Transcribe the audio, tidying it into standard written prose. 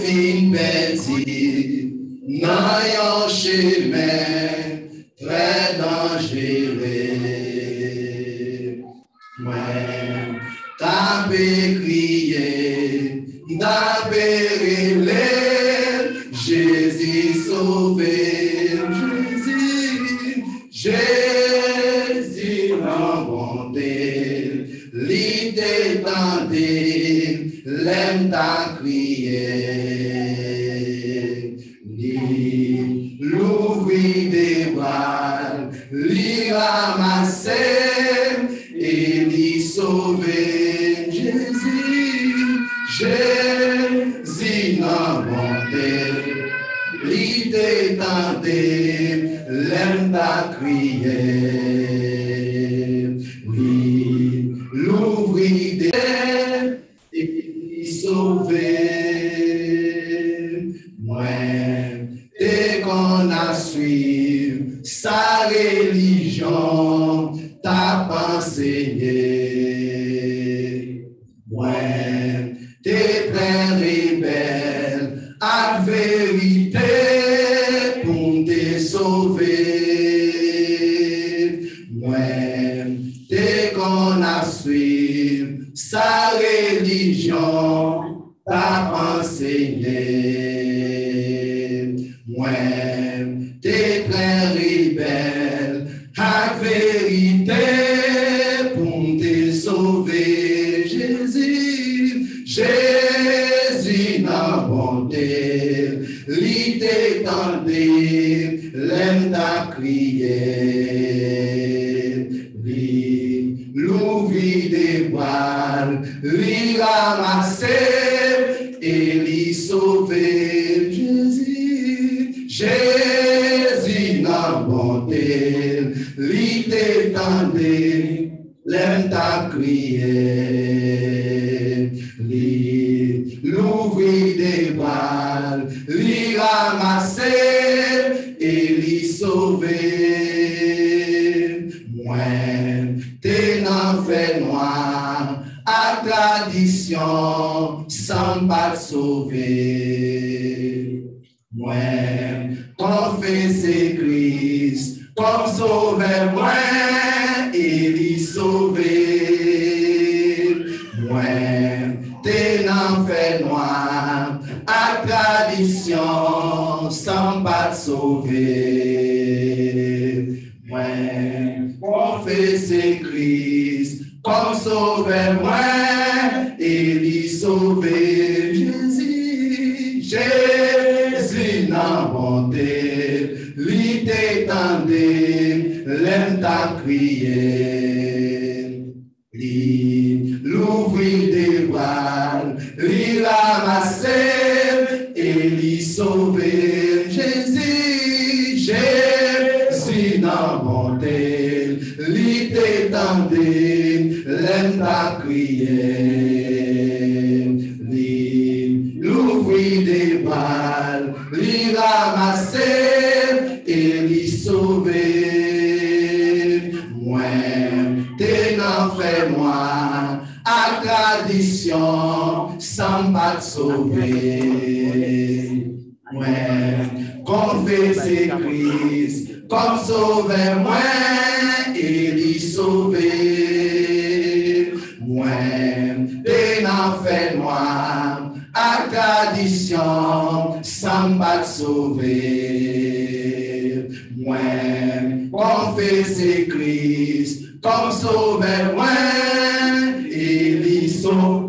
fin bâti dans un chemin très dangereux. Moi, t'as crié, t'as rêvé, Jésus sauvé, Jésus rencontré, l'idée tendée, l'aime t'a crié, l'ouvrir des bras, l'y ramasser et l'y sauver. Jésus rencontré, l'idée tendée, l'aime t'a crié, l'ouvrir des et sauver. Moi, dès qu'on a suivi sa religion, t'as enseigné. Moi, t'es très rebelle à vérité pour te sauver. Moi, dès qu'on a suivi sa religion, t'as enseigné. Moi, t'es très rebelle à vérité pour te sauver. Jésus n'a bonté, l'idée tendée, l'aime t'a crié, l'ouvrir des bras, l'y ramasser et l'y sauver. Jésus n'a bonté, l'idée tendée, l'aime t'a crié, l'ouvrir des bras, l'y ramasser et l'y sauver. Moi, t'es n'en fait noir, à tradition, sans pas te sauver. Moi, confesser Christ, comme sauveur, moi, et l'y sauver. Moi, t'es n'en fait noir, à tradition, sans pas te sauver. Moi, confesser Christ, comme sauveur, moi, et l'y sauver. Jésus n'a bonté, l'idée tendée, l'aime t'a crié, l'ouvrir des bras, l'y ramasser et l'y sauver. Jésus n'a bonté, l'idée tendée, l'aime t'a crié, l'ouvrir des bras, l'y ramasser et l'y sauver. Moi, t'es n'en fait moi, à tradition, sans pas te sauver. Moi, confesser Christ, comme sauveur, moi, et l'y sauver. Moi, t'es n'en fait moi, à tradition, sans pas te sauver. Moi, confesser Christ, comme sauveur, moi, et l'y sauver.